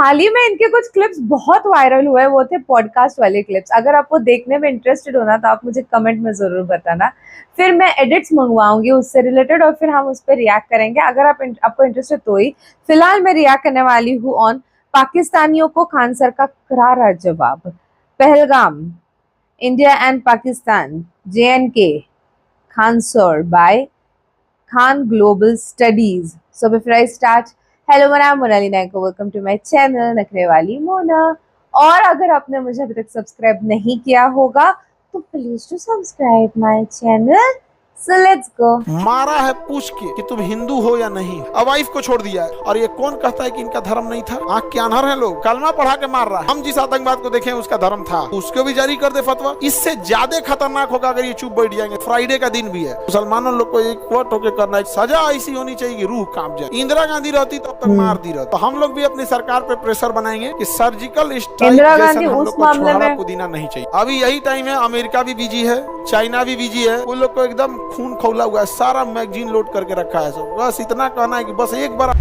हाल ही में इनके कुछ क्लिप्स बहुत वायरल हुए, वो थे पॉडकास्ट वाले क्लिप्स। अगर आपको देखने में इंटरेस्टेड हो ना तो आप मुझे कमेंट में जरूर बताना, फिर मैं एडिट्स मंगवाऊंगी उससे रिलेटेड और फिर हम उस पर रिएक्ट करेंगे अगर आपको इंटरेस्टेड तो ही। फिलहाल मैं रिएक्ट करने वाली हूँ ऑन पाकिस्तानियों को खान सर का करारा जवाब। Pahalgam, India and Pakistan, JNK, Khan Sir by Khan Global Studies. So before I start, hello my name is Monali Naiko. Welcome to my channel नखरे वाली मोना। और अगर आपने मुझे अभी तक सब्सक्राइब नहीं किया होगा तो please to subscribe my channel. So let's go। मारा है पूछ के कि तुम हिंदू हो या नहीं, अब वाइफ को छोड़ दिया है। और ये कौन कहता है कि इनका धर्म नहीं था? आंख के अनहर हैं लोग, कलमा पढ़ा के मार रहा है। हम जिस आतंकवाद को देखें उसका धर्म था, उसको भी जारी कर दे फतवा। इससे ज्यादा खतरनाक होगा अगर ये चुप बैठ जाएंगे। फ्राइडे का दिन भी है, मुसलमानों लोग को एक वोट होकर करना है। सजा ऐसी होनी चाहिए कि रूह कांप जाए। इंदिरा गांधी रहती तब तक मार दी रहती। तो हम लोग भी अपनी सरकार पे प्रेशर बनाएंगे कि सर्जिकल स्ट्राइक जैसा हम लोग को छोड़ा पुदीना नहीं चाहिए। अभी यही टाइम है, अमेरिका भी बिजी है, चाइना भी बिजी है। उन लोग को एकदम खून खौला हुआ है, सारा मैगजीन लोड करके रखा है। सब बस इतना कहना है कि बस एक बार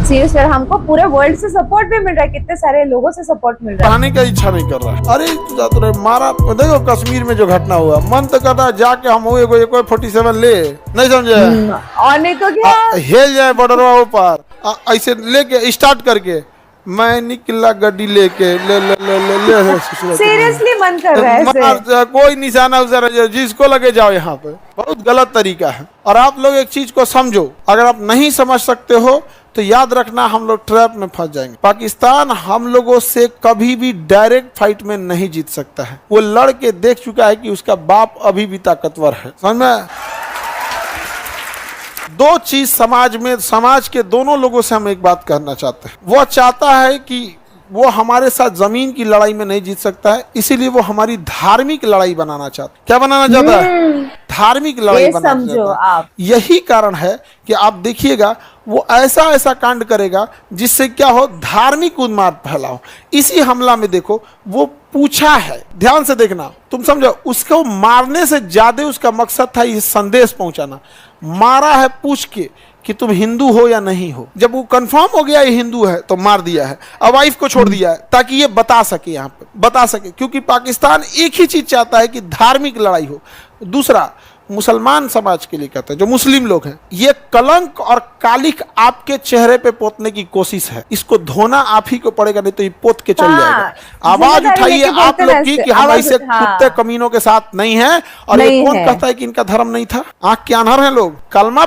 सीरियस सर, हमको पूरे वर्ल्ड से सपोर्ट भी मिल रहा है, कितने सारे लोगों से सपोर्ट मिल रहा है। आने का इच्छा नहीं कर रहा है। अरे तो मारा देखो कश्मीर में जो घटना हुआ, मन तो करता है जाके हम हुए कोई 47 ले, नहीं समझे? और नहीं तो क्या हेल जाए बॉर्डर ऊपर ऐसे लेके स्टार्ट करके मैं निकला गड्डी लेके ले सीरियसली मन कर रहा है कोई निशाना उसारा जिसको लगे जाओ। यहाँ पे बहुत गलत तरीका है। और आप लोग एक चीज को समझो, अगर आप नहीं समझ सकते हो तो याद रखना हम लोग ट्रैप में फंस जाएंगे। पाकिस्तान हम लोगों से कभी भी डायरेक्ट फाइट में नहीं जीत सकता है। वो लड़ के देख चुका है कि उसका बाप अभी भी ताकतवर है। समझ में? दो चीज समाज में, समाज के दोनों लोगों से हम एक बात कहना चाहते हैं। वो चाहता है कि वो हमारे साथ जमीन की लड़ाई में नहीं जीत सकता है, इसीलिए वो हमारी धार्मिक लड़ाई बनाना चाहता है। क्या बनाना चाहता है? धार्मिक लड़ाई बनाना चाहता है। यही कारण है कि आप देखिएगा वो ऐसा ऐसा कांड करेगा जिससे क्या हो, धार्मिक उन्माद फैलाओ। इसी हमला में देखो वो पूछा है, ध्यान से देखना, तुम समझो, उसको मारने से ज्यादा उसका मकसद था ये संदेश पहुंचाना। मारा है पूछ के कि तुम हिंदू हो या नहीं हो। जब वो कंफर्म हो गया ये हिंदू है तो मार दिया है। अब वाइफ को छोड़ दिया है ताकि ये बता सके, यहाँ पे बता सके, क्योंकि पाकिस्तान एक ही चीज चाहता है कि धार्मिक लड़ाई हो। दूसरा, मुसलमान समाज के लिए कहते हैं, जो मुस्लिम लोग हैं, ये कलंक और कालिक आपके चेहरे पे पोतने की कोशिश है। इसको धोना आप ही को पड़ेगा, नहीं तो ये पोत के चल जाएगा। आवाज उठाइए आप लोग की कि हम ऐसे कुत्ते कमीनों के साथ नहीं हैं। और ये कौन कहता है कि इनका धर्म नहीं था? आंख के अनहर हैं लोग, कलमा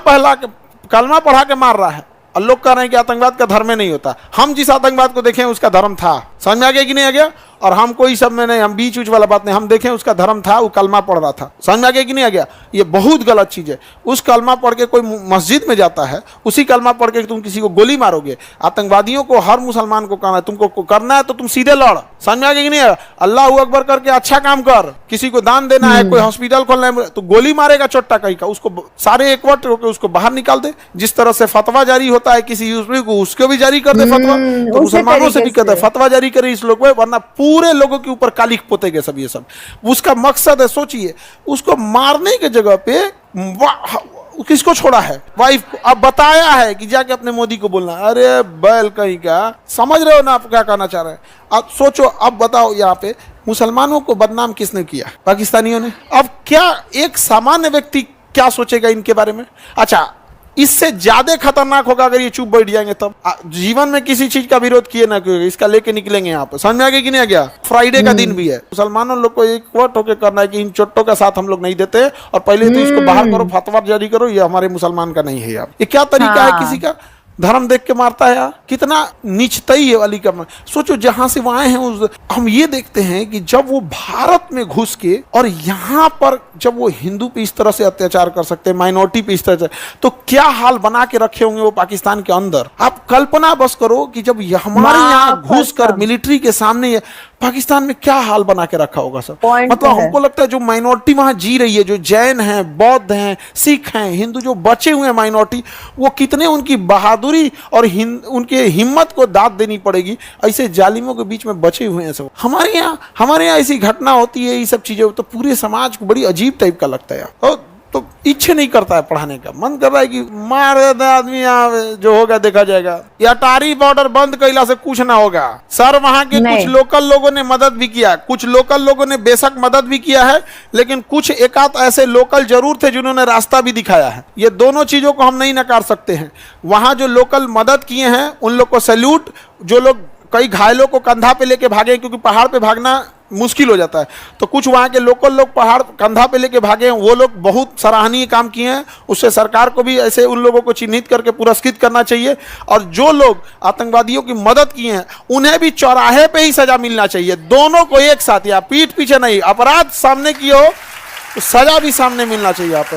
पढ़ा के मार रहा है। और लोग कह रहे हैं कि आतंकवाद का धर्म नहीं होता। हम जिस आतंकवाद को देखें उसका धर्म था। समझ में आ गया कि नहीं आ गया? और हम कोई सब में नहीं, हम बीच उच वाला बात नहीं, हम देखें उसका धर्म था, वो कलमा पढ़ रहा था। समझ में आ गया कि नहीं आ गया? ये बहुत गलत चीज है। उस कलमा पढ़ के कोई मस्जिद में जाता है, उसी कलमा पढ़ के तुम किसी को गोली मारोगे। आतंकवादियों को, हर मुसलमान को कहना है तुमको करना है तो तुम सीधे लड़। समझ में आ गया कि नहीं? अल्लाह अकबर करके अच्छा काम कर, किसी को दान देना है, कोई हॉस्पिटल खोलना है, तो गोली मारेगा चोट्टा कहीं का, उसको सारे एकवट होकर उसको बाहर निकाल दे। जिस तरह से फतवा जारी होता है किसी यूसुफ को, उसको भी जारी कर दे फतवा। तो मुसलमानों से भी कहते हैं फतवा जारी करे इस लोग, वरना पूरे लोगों के ऊपर कालिक पोतेंगे सब। ये सब उसका मकसद है। सोचिए, उसको मारने के जगह पे किसको छोड़ा है? वाइफ को। अब बताया है कि जाके अपने मोदी को बोलना। अरे बैल कहीं का, समझ रहे हो ना आप क्या कहना चाह रहे हैं? अब सोचो, अब बताओ, यहाँ पे मुसलमानों को बदनाम किसने किया? पाकिस्तानियों ने। अब क्या एक सामान्य व्यक्ति क्या सोचेगा इनके बारे में? अच्छा, इससे ज्यादा खतरनाक होगा अगर ये चुप बैठ जाएंगे तब। जीवन में किसी चीज का विरोध किए ना किए, इसका लेके निकलेंगे यहाँ पे। समझ में आ गया कि नहीं आ गया? फ्राइडे का दिन भी है, मुसलमानों लोग को एक वोट होकर करना है कि इन चोट्टों का साथ हम लोग नहीं देते, और पहले तो इसको बाहर करो, फतवा जारी करो, ये हमारे मुसलमान का नहीं है। यार ये क्या तरीका है? किसी का धर्म देख के मारता है यार, कितना नीचतई है वाली का। सोचो, जहां से वो आए हैं, हम ये देखते हैं कि जब वो भारत में घुस के और यहाँ पर जब वो हिंदू पे इस तरह से अत्याचार कर सकते हैं, माइनॉरिटी पे इस तरह से, तो क्या हाल बना के रखे होंगे वो पाकिस्तान के अंदर। आप कल्पना बस करो कि जब हमारे यहाँ घुस कर मिलिट्री के सामने पाकिस्तान में क्या हाल बना के रखा होगा सर। मतलब हमको लगता है जो माइनॉरिटी वहां जी रही है, जो जैन हैं, बौद्ध हैं, सिख हैं, हिंदू जो बचे हुए हैं माइनॉरिटी, वो कितने उनकी बहादुरी और उनके हिम्मत को दाद देनी पड़ेगी। ऐसे जालिमों के बीच में बचे हुए हैं सब। हमारे यहाँ ऐसी घटना होती है, ये सब चीजें, तो पूरे समाज को बड़ी अजीब टाइप का लगता है। तो इच्छा नहीं करता है पढ़ाने का, मन कर रहा है कि मार देते आदमी, यहाँ जो होगा देखा जाएगा। या अटारी बॉर्डर बंद कैला से कुछ ना होगा सर। वहां के कुछ लोकल लोगों ने मदद भी किया, कुछ लोकल लोगों ने बेशक मदद भी किया है, लेकिन कुछ एकाध ऐसे लोकल जरूर थे जिन्होंने रास्ता भी दिखाया है। ये दोनों चीजों को हम नहीं नकार सकते हैं। वहां जो लोकल मदद किए हैं उन लोग को सैल्यूट। जो लोग कई घायलों को कंधा पे लेके भागे, क्योंकि पहाड़ पे भागना मुश्किल हो जाता है, तो कुछ वहाँ के लोकल लोग पहाड़ कंधा पे लेके भागे हैं, वो लोग बहुत सराहनीय काम किए हैं। उससे सरकार को भी ऐसे उन लोगों को चिन्हित करके पुरस्कृत करना चाहिए। और जो लोग आतंकवादियों की मदद किए हैं उन्हें भी चौराहे पे ही सजा मिलना चाहिए, दोनों को एक साथ, या पीठ पीछे नहीं। अपराध सामने किए हो तो सजा भी सामने मिलना चाहिए। यहाँ पे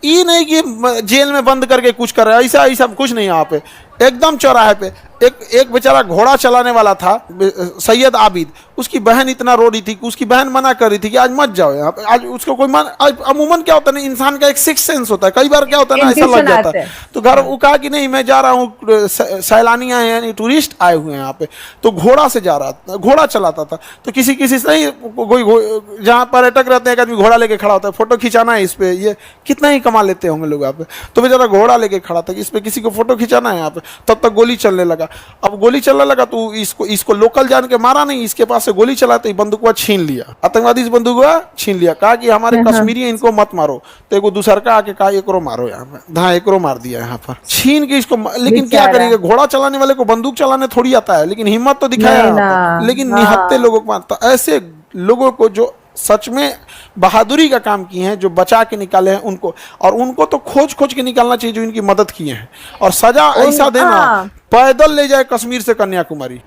ये नहीं कि जेल में बंद करके कुछ कर रहे हैं, ऐसा ऐसा कुछ नहीं। यहाँ पे एकदम चौराहे पे एक बेचारा घोड़ा चलाने वाला था, सैयद आबिद, उसकी बहन इतना रो रही थी कि उसकी बहन मना कर रही थी कि आज मत जाओ यहाँ पे। आज उसको कोई अमूमन क्या होता है ना, इंसान का एक सिक्स सेंस होता है, कई बार क्या होता है ना, ऐसा लग जाता है। तो घर वो कहा कि नहीं मैं जा रहा हूँ, सैलानी आए हैं, टूरिस्ट आए हुए हैं यहाँ पे, तो घोड़ा से जा रहा था, घोड़ा चलाता था। तो किसी से ही कोई जहाँ पर्यटक रहते हैं एक आदमी घोड़ा लेके खड़ा होता है, फोटो खिंचाना है इस पे, ये कितना ही कमा लेते होंगे लोग यहाँ पे। तो बेचारा घोड़ा लेके खड़ा था कि इस पे किसी को फोटो खिंचाना है यहाँ पे, तब तक गोली चलने लगा। अब गोली चलने लगा तो इसको लोकल जान के मारा नहीं, इसके पास से गोली चला, तो बंदूकवा छीन लिया, आतंकवादी से बंदूकवा छीन लिया। कहा कि हमारे कश्मीरी इनको मत मारो, तो एगो दूसरा का आके कहा एकरो मारो, यहाँ पे हाँ एकरो मार दिया यहाँ पर छीन के इसको। लेकिन क्या करेंगे, घोड़ा चलाने वाले को बंदूक चलाने थोड़ी आता है, लेकिन हिम्मत तो दिखाया, लेकिन निहत्ते लोगों को मारता। ऐसे लोगों को जो सच में बहादुरी का काम किए हैं, जो बचा के निकाले हैं उनको, और उनको तो खोज के निकालना चाहिए जो इनकी मदद किए हैं। और सजा ऐसा देना, पैदल ले जाए कश्मीर से कन्याकुमारी,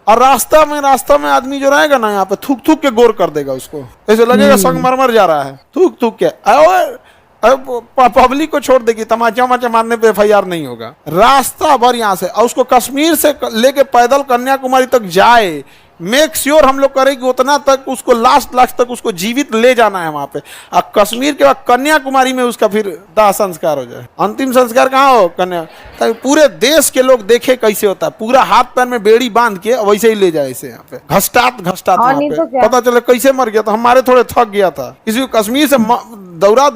और रास्ता में आदमी जो रहेगा ना यहाँ पे थूक के गोर कर देगा उसको, ऐसे लगेगा संगमरमर जा रहा है, थूक के। पब्लिक को छोड़ देगी, तमाचा मारने पे FIR नहीं होगा। रास्ता भर यहाँ से, और उसको कश्मीर से लेके पैदल कन्याकुमारी तक जाए, मेक श्योर हम लोग करें कि उतना तक उसको लास्ट तक उसको जीवित ले जाना है वहां पे। और कश्मीर के बाद कन्याकुमारी में उसका फिर दाह संस्कार हो जाए। अंतिम संस्कार कहाँ हो, कन्या, ताकि पूरे देश के लोग देखे कैसे होता है, पूरा हाथ पैर में बेड़ी बांध के वैसे ही ले जाए इसे यहाँ पे, घसटात वहां पे, पता चले कैसे मर गया। तो हमारे थोड़े थक गया था, किसी को कश्मीर से दौरा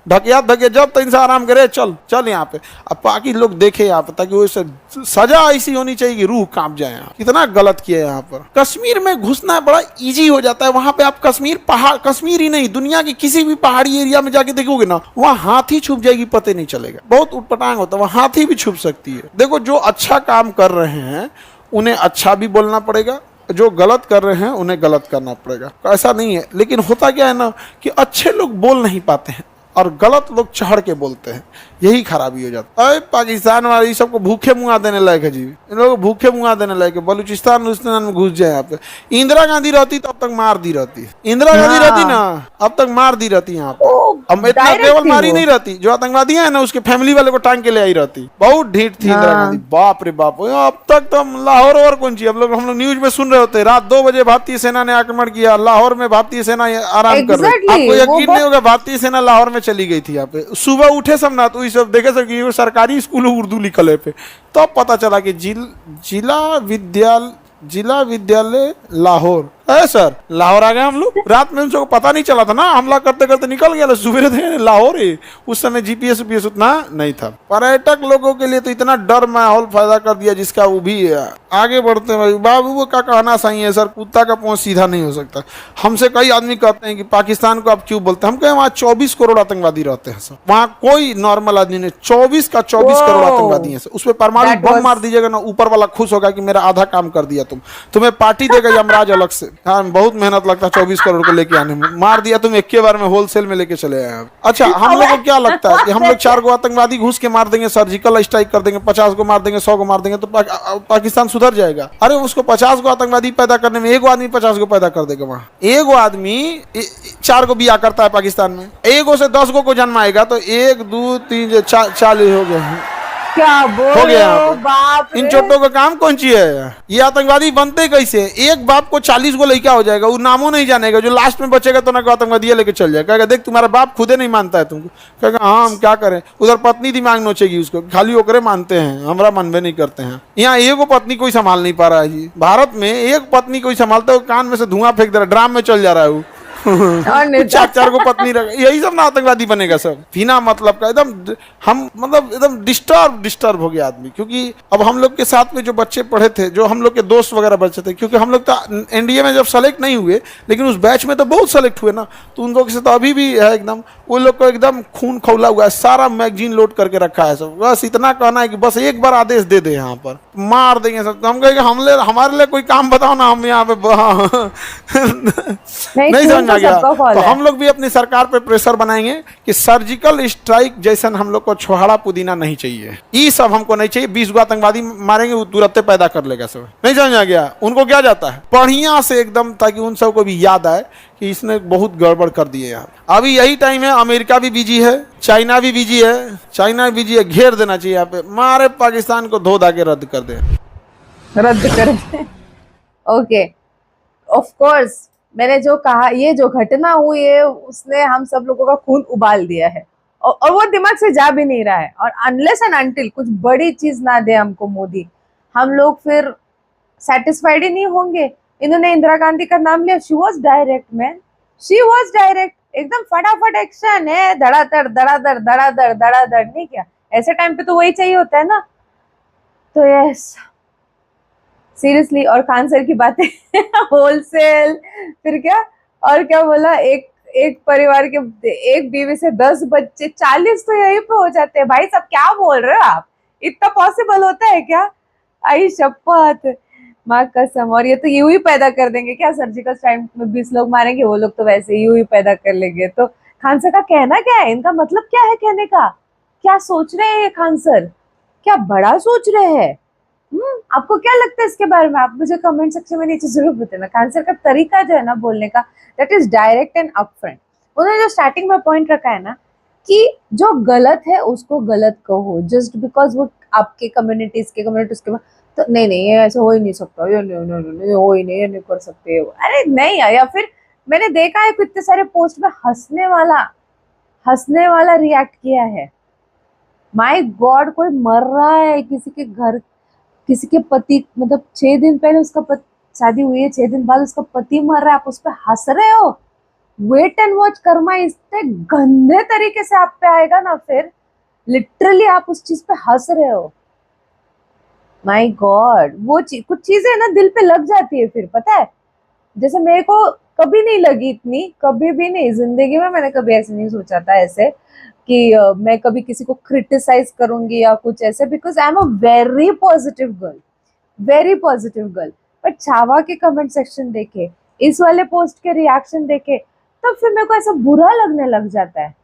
ढकिया जब तक इंसान आराम करे, चल यहाँ पे। अब बाकी लोग देखे यहाँ पे, ताकि वो सजा ऐसी होनी चाहिए कि रूह कांप जाए। यहाँ कितना गलत किया है। यहाँ पर कश्मीर में घुसना बड़ा इजी हो जाता है। वहां पे आप कश्मीर ही नहीं, दुनिया की किसी भी पहाड़ी एरिया में जाके देखोगे ना, वहाँ हाथी छुप जाएगी, पता नहीं चलेगा, बहुत उटपटांग होता है, वहाँ हाथी भी छुप सकती है। देखो जो अच्छा काम कर रहे हैं उन्हें अच्छा भी बोलना पड़ेगा, जो गलत कर रहे हैं उन्हें गलत करना पड़ेगा, ऐसा नहीं है। लेकिन होता क्या है ना कि अच्छे लोग बोल नहीं पाते हैं और गलत लोग चढ़ के बोलते हैं, यही खराबी हो जाता है। पाकिस्तान वाले सबको भूखे मुंगा देने लायक है जी, इन लोगों को भूखे मुंगा देने लायक है। बलूचिस्तान में घुस जाए यहाँ पे, इंदिरा गांधी रहती तो अब तक मार दी रहती, इंदिरा गांधी रहती ना अब तक मार दी रहती यहाँ पे। अब इतना केवल मारी नहीं रहती, जो आतंकवादी है ना उसके फैमिली वाले को टांग के ले आई रहती। बहुत ढीठ थी इंदिरा गांधी, बाप रे बाप। अब तक तो लाहौर और कौन सी, हम लोग न्यूज में सुन रहे होते, रात 2 बजे भारतीय सेना ने आक्रमण किया, लाहौर में भारतीय सेना आराम कर रही। आपको यकीन नहीं होगा, भारतीय सेना लाहौर में चली गई थी यहाँ पे। सुबह उठे सब ना तो सब देखे सब कि सरकारी स्कूल उर्दू लिखल है पे, तब तो पता चला कि जिला विद्यालय लाहौर है सर। लाहौर आ गए हम लोग, रात में उनको पता नहीं चला था ना, हमला करते करते निकल गया, सुबह थे लाहौर ही। उस समय GPS उतना नहीं था। पर्यटक लोगों के लिए तो इतना डर माहौल पैदा कर दिया जिसका वो भी आगे बढ़ते हैं। बाबू का कहना सही है सर, कुत्ता का पहुंच सीधा नहीं हो सकता। हमसे कई आदमी कहते हैं कि पाकिस्तान को आप क्यों बोलते हैं, हम कहें वहाँ 24 करोड़ आतंकवादी रहते हैं सर, वहाँ कोई नॉर्मल आदमी नहीं, 24 करोड़ आतंकवादी है सर। उसमें परमाणु बम मार दीजिएगा ना, ऊपर वाला खुश होगा कि मेरा आधा काम कर दिया, तुम्हें पार्टी देगा यमराज अलग से। हाँ बहुत मेहनत लगता है 24 करोड़ को लेके आने में, मार दिया तुम एक बार में, होलसेल में लेके चले आए। अच्छा हम लोग को क्या लगता है कि हम लोग 4 को आतंकवादी घुस के मार देंगे, सर्जिकल स्ट्राइक कर देंगे, 50 को मार देंगे, 100 को मार देंगे तो पाकिस्तान सुधर जाएगा? अरे उसको 50 को आतंकवादी पैदा करने में एगो आदमी 50 को पैदा कर देगा। वहाँ एगो आदमी 4 को बिया करता है पाकिस्तान में, एगो से 10 को जन्माएगा तो 1 2 3 40 हो गए, क्या बोल रहे हो? बाप इन छोटों का काम कौन सी है? ये आतंकवादी बनते कैसे? एक बाप को 40 को लड़का हो जाएगा, वो नामों नहीं जानेगा, जो लास्ट में बचेगा तो ना आतंकवादी लेके चल जाएगा, कहेगा देख तुम्हारा बाप खुदे नहीं मानता है तुमको, कहेगा हाँ हम क्या करें। उधर पत्नी दिमाग नोचेगी उसको, खाली ओकरे मानते हैं, हमारा मनबे नहीं करते हैं। यहाँ एक पत्नी कोई संभाल नहीं पा रहा है जी, भारत में एक पत्नी कोई संभालता है, कान में से धुआं फेंक दे रहा है, ड्राम में चल जा रहा है वो। और नहीं चार चार को पत्नी रख, यही सब ना आतंकवादी बनेगा सब बिना मतलब का एकदम। हम मतलब एकदम डिस्टर्ब हो गया आदमी, क्योंकि अब हम लोग के साथ में जो बच्चे पढ़े थे, जो हम लोग के दोस्त वगैरह बच्चे थे, क्योंकि हम लोग तो एनडीए में जब सेलेक्ट नहीं हुए, लेकिन उस बैच में तो बहुत सेलेक्ट हुए ना, तो उन लोग से तो अभी भी है एकदम, वो लोग को एकदम खून खौला हुआ है, सारा मैगजीन लोड करके रखा है सब। बस इतना कहना है कि बस एक बार आदेश दे दे, यहाँ पर मार देंगे सब। हम कहेंगे हमारे लिए कोई काम बताओ ना, हम यहाँ पे नहीं समझ खून में तो आ गया। सबका तो खौला है। हम लोग भी अपनी सरकार पे प्रेशर बनाएंगे कि सर्जिकल स्ट्राइक जैसन हम लोग को छोहाड़ा पुदीना नहीं चाहिए, ये सब हमको नहीं चाहिए। 20 गो आतंकवादी मारेंगे, वो तुरंत पैदा कर लेगा सब। नहीं समझ आ गया? उनको क्या जाता है बढ़िया से एकदम, ताकि उन सबको भी याद आए कि इसने बहुत गड़बड़ कर दिए यार। अभी यही टाइम है, अमेरिका भी बिजी है, चाइना भी बिजी है, घेर देना चाहिए यहाँ पे, मारे पाकिस्तान को धो धा के रद्द कर दे। रद्द कर दे। ओके, ऑफ कोर्स मैंने जो कहा, ये जो घटना हुई है उसने हम सब लोगों का खून उबाल दिया है, और वो दिमाग से जा भी नहीं रहा है। और अनलेस एंड अनटिल कुछ बड़ी चीज ना दे हमको मोदी, हम लोग फिर सेटिस्फाइड ही नहीं होंगे। इन्होंने इंदिरा गांधी का नाम लिया, she was direct man, she was direct, एकदम फटाफट एक्शन है, धड़ाधड़ धड़ाधड़ धड़ाधड़ धड़ाधड़। नहीं क्या ऐसे टाइम पे तो वही चाहिए होता है ना। तो यस, सीरियसली। और खान सर की बातें होलसेल, फिर क्या, और क्या बोला, एक एक परिवार के, एक बीवी से 10 बच्चे, 40 तो यही पे हो जाते हैं। भाई सब क्या बोल रहे हो आप, इतना पॉसिबल होता है क्या? आई शपथ, माँ कसम। और ये तो यूं ही पैदा कर देंगे क्या? सर्जिकल स्ट्राइक में 20 लोग मारेंगे, वो लोग तो वैसे यूं ही पैदा कर लेंगे। तो खान सर का कहना क्या है, इनका मतलब क्या है कहने का? क्या सोच रहे हैं खान सर, क्या बड़ा सोच रहे हैं? आपको क्या लगता है इसके बारे में? आप मुझे कमेंट सेक्शन में नीचे जरूर बताना। खान सर का तरीका जो है ना बोलने का, that is direct and upfront. उन्होंने जो स्टार्टिंग में पॉइंट रखा है ना कि जो गलत है उसको गलत कहो, जस्ट बिकॉज वो आपके कम्युनिटीज के तो नहीं नहीं, ये ऐसा हो ही नहीं सकता, ये नहीं हो ही नहीं, ये नहीं कर सकते। अरे नहीं, या फिर मैंने देखा है कितने सारे पोस्ट में हंसने वाला रिएक्ट किया है। माय गॉड, कोई मर रहा है किसी के घर, किसी के पति, मतलब 6 दिन पहले उसका शादी हुई है, 6 दिन बाद उसका पति मर रहा है, आप उस पर हंस रहे हो? वेट एंड वॉच कर्मा इतने गंदे तरीके से आप पे आएगा ना, फिर लिटरली आप उस चीज पे हंस रहे हो। माय गॉड, वो कुछ चीजें ना दिल पे लग जाती है फिर, पता है। जैसे मेरे को कभी नहीं लगी इतनी, कभी भी नहीं जिंदगी में मैंने कभी ऐसे नहीं सोचा था ऐसे कि मैं कभी किसी को क्रिटिसाइज करूंगी या कुछ ऐसे, because I am a very positive girl. But Chhaava के कमेंट सेक्शन देखे, इस वाले पोस्ट के रिएक्शन देखे, तब फिर मेरे को ऐसा बुरा लगने लग जाता है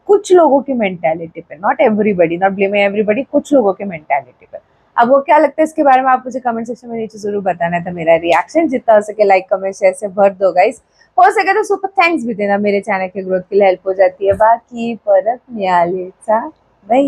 कुछ लोगों की मेंटालिटी पे। Not everybody, not blaming everybody, कुछ लोगों की मेंटालिटी पे। अब वो क्या लगता है इसके बारे में आप मुझे कमेंट सेक्शन में नीचे जरूर बताना था। मेरा रिएक्शन जितना हो सके लाइक कमेंट शेयर से भर दो गाइस। हो सके तो सुपर थैंक्स भी देना, मेरे चैनल के ग्रोथ के लिए हेल्प हो जाती है। बाकी परत न्यायालय बाय।